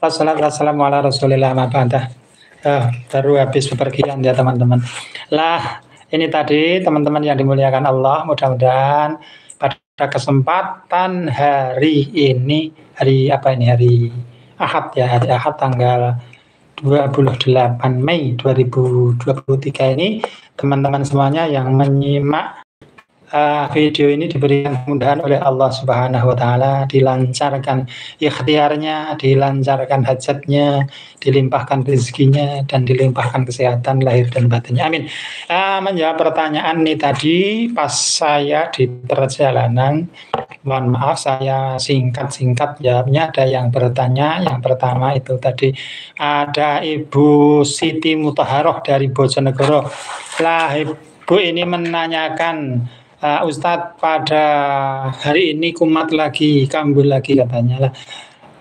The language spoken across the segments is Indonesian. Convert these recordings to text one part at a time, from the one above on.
Wassalatu wassalamu ala Rasulillah ma ba'da. Baru habis bepergian ya teman-teman. Lah, ini tadi teman-teman yang dimuliakan Allah, mudah-mudahan pada kesempatan hari ini, hari apa ini? Hari Ahad ya, hari Ahad tanggal 28 Mei 2023 ini, teman-teman semuanya yang menyimak video ini diberikan kemudahan oleh Allah Subhanahu wa taala, dilancarkan ikhtiarnya, dilancarkan hajatnya, dilimpahkan rezekinya, dan dilimpahkan kesehatan lahir dan batinnya. Amin. Menjawab pertanyaan ini tadi pas saya di perjalanan, mohon maaf saya singkat-singkat jawabnya. Ada yang bertanya, yang pertama itu tadi ada Ibu Siti Mutaharoh dari Bojonegoro. Lah, Ibu ini menanyakan, Ustadz, pada hari ini kumat lagi, kambuh lagi katanya lah.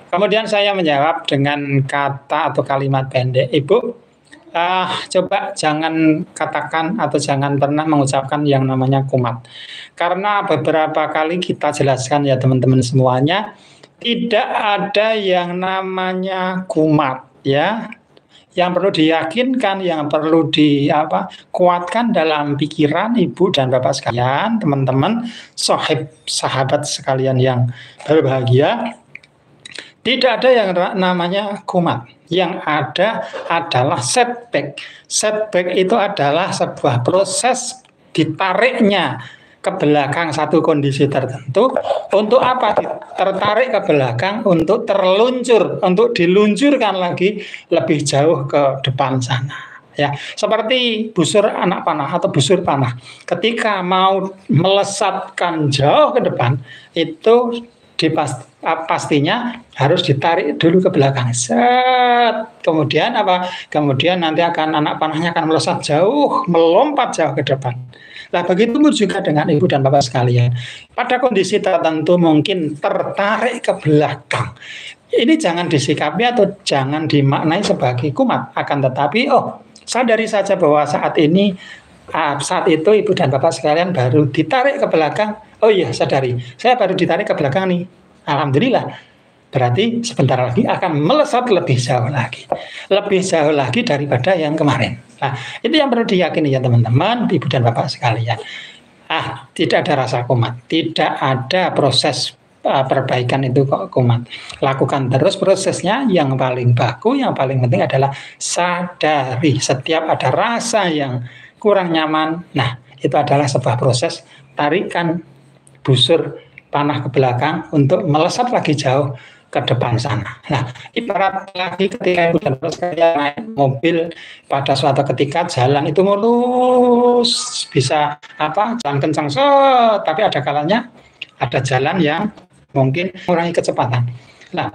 Kemudian saya menjawab dengan kata atau kalimat pendek, Ibu, coba jangan katakan atau jangan pernah mengucapkan yang namanya kumat. Karena beberapa kali kita jelaskan ya teman-teman semuanya, tidak ada yang namanya kumat ya. Yang perlu diyakinkan, yang perlu kuatkan dalam pikiran ibu dan bapak sekalian, teman-teman, sahabat sekalian yang berbahagia, tidak ada yang namanya kumat. Yang ada adalah setback. Setback itu adalah sebuah proses ditariknya ke belakang satu kondisi tertentu. Untuk apa? Tertarik ke belakang untuk terluncur, untuk diluncurkan lagi lebih jauh ke depan sana. Ya, seperti busur anak panah atau busur panah. Ketika mau melesatkan jauh ke depan, itu pastinya harus ditarik dulu ke belakang. Kemudian apa? Kemudian nanti anak panahnya akan melesat jauh, melompat jauh ke depan. Nah, begitu juga dengan ibu dan bapak sekalian. Pada kondisi tertentu mungkin tertarik ke belakang. Ini jangan disikapi atau jangan dimaknai sebagai kumat. Akan tetapi, sadari saja bahwa saat itu ibu dan bapak sekalian baru ditarik ke belakang. Oh iya, sadari, saya baru ditarik ke belakang nih. Alhamdulillah. Berarti sebentar lagi akan melesat lebih jauh lagi. Lebih jauh lagi daripada yang kemarin. Nah, itu yang perlu diyakini ya teman-teman, ibu dan bapak sekalian. Tidak ada rasa kumat. Tidak ada proses perbaikan itu kok kumat. Lakukan terus prosesnya. Yang paling baku, yang paling penting adalah sadari. Setiap ada rasa yang kurang nyaman, nah itu adalah sebuah proses tarikan busur panah ke belakang untuk melesat lagi jauh ke depan sana. Nah, ibarat lagi ketika ibu dan bapak sekalian naik mobil pada suatu ketika jalan itu mulus, bisa jalan kencang, tapi ada kalanya ada jalan yang mungkin mengurangi kecepatan. Nah,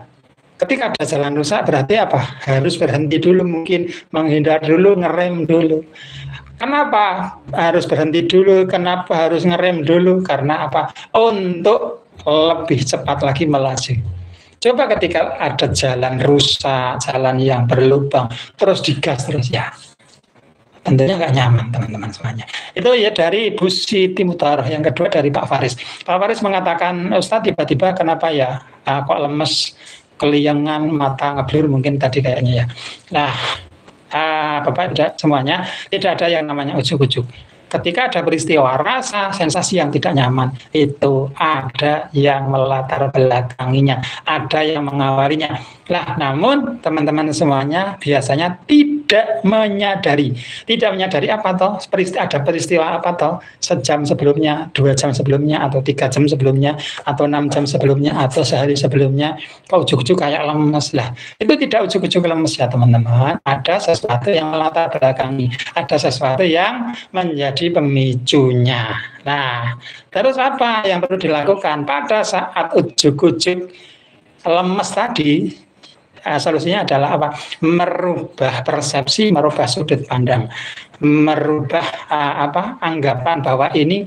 ketika ada jalan rusak berarti apa? Harus berhenti dulu, mungkin menghindar dulu, ngerem dulu. Kenapa harus berhenti dulu? Kenapa harus ngerem dulu? Karena apa? Untuk lebih cepat lagi melaju. Coba ketika ada jalan rusak, jalan yang berlubang, terus digas terus ya, tentunya nggak nyaman teman-teman semuanya. Itu ya dari Ibu Siti Mutaharoh. Yang kedua dari Pak Faris. Pak Faris mengatakan, Ustadz tiba-tiba kenapa ya kok lemes, keliangan, mata ngeblur mungkin tadi kayaknya ya. Nah, Bapak semuanya tidak ada yang namanya ujuk-ujuk. Ketika ada peristiwa rasa, sensasi yang tidak nyaman, itu ada yang melatar belakanginya, ada yang mengawalinya. Lah, namun teman-teman semuanya biasanya tidak menyadari apa toh? Ada peristiwa apa toh? Sejam sebelumnya, 2 jam sebelumnya, atau 3 jam sebelumnya, atau 6 jam sebelumnya, atau sehari sebelumnya, kok ujuk-ujuk kayak lemes lah. Itu tidak ujuk-ujuk lemes ya teman-teman. Ada sesuatu yang melatar belakangi, ada sesuatu yang menjadi pemicunya. Nah, terus apa yang perlu dilakukan pada saat ujuk-ujuk lemes tadi? Solusinya adalah apa? Merubah persepsi, merubah sudut pandang, merubah anggapan bahwa ini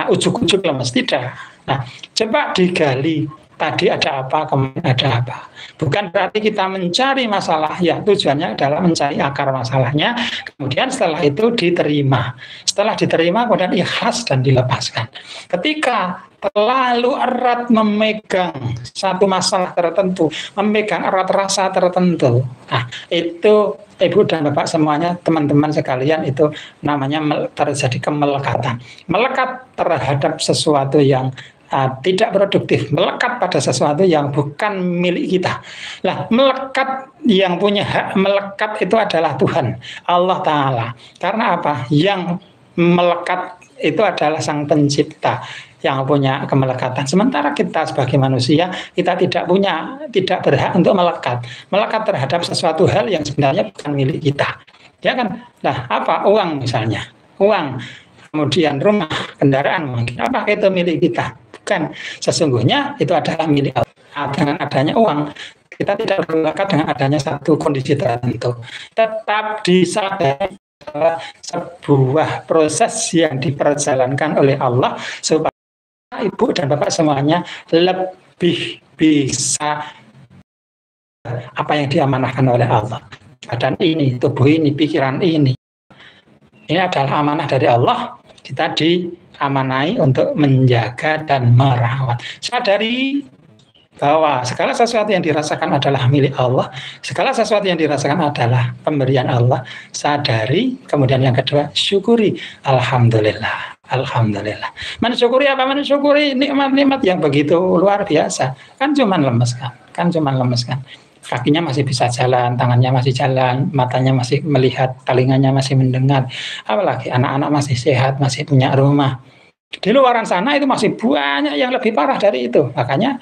ujuk-ujuk lemes. Tidak. Nah, coba digali tadi ada apa, kemudian ada apa. Bukan berarti kita mencari masalah, ya tujuannya adalah mencari akar masalahnya, kemudian setelah itu diterima. Setelah diterima kemudian ikhlas dan dilepaskan. Ketika terlalu erat memegang satu masalah tertentu, memegang erat rasa tertentu, nah itu Ibu dan Bapak semuanya, teman-teman sekalian, itu namanya terjadi kemelekatan. Melekat terhadap sesuatu yang tidak produktif, melekat pada sesuatu yang bukan milik kita. Nah, melekat, yang punya hak melekat itu adalah Tuhan, Allah Ta'ala. Karena apa? Yang melekat itu adalah Sang Pencipta yang punya kemelekatan. Sementara kita sebagai manusia, kita tidak berhak untuk melekat terhadap sesuatu hal yang sebenarnya bukan milik kita. Ya kan? Nah, apa? Uang misalnya. Uang, kemudian rumah, kendaraan mungkin. Apa itu milik kita? Bukan. Sesungguhnya itu adalah milik Allah. Dengan adanya uang, kita tidak melekat dengan adanya satu kondisi tertentu. Tetap disadari sebuah proses yang diperjalankan oleh Allah supaya Ibu dan Bapak semuanya lebih bisa apa yang diamanahkan oleh Allah. Badan ini, tubuh ini, pikiran ini. Ini adalah amanah dari Allah. Kita diamanai untuk menjaga dan merawat. Sadari bahwa segala sesuatu yang dirasakan adalah milik Allah, segala sesuatu yang dirasakan adalah pemberian Allah. Sadari, kemudian yang kedua, syukuri. Alhamdulillah, alhamdulillah. Mensyukuri apa? Mensyukuri nikmat-nikmat yang begitu luar biasa. Kan cuman lemes kan, kakinya masih bisa jalan, tangannya masih jalan, matanya masih melihat, telinganya masih mendengar, apalagi anak-anak masih sehat, masih punya rumah. Di luaran sana itu masih banyak yang lebih parah dari itu. Makanya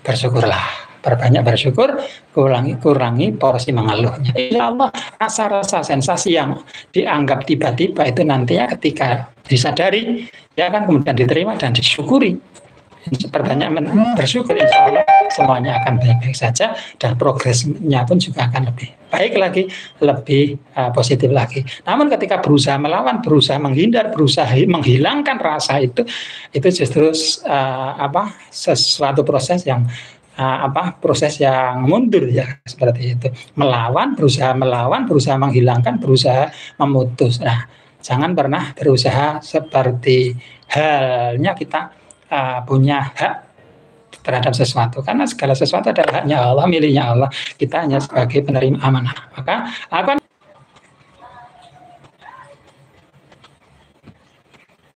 bersyukurlah, perbanyak bersyukur, kurangi porsi mengeluhnya. Ya Allah, rasa-rasa sensasi yang dianggap tiba-tiba itu nantinya ketika disadari, ya kan, kemudian diterima dan disyukuri. Perbanyak bersyukur, insya Allah semuanya akan baik-baik saja dan progresnya pun juga akan lebih baik lagi, lebih positif lagi. Namun ketika berusaha melawan, berusaha menghindar, berusaha menghilangkan rasa itu justru sesuatu proses yang proses yang mundur, ya, seperti itu. Berusaha melawan, berusaha menghilangkan, berusaha memutus. Nah, jangan pernah berusaha seperti halnya kita punya hak terhadap sesuatu, karena segala sesuatu adalah haknya Allah, miliknya Allah. Kita hanya sebagai penerima amanah. Maka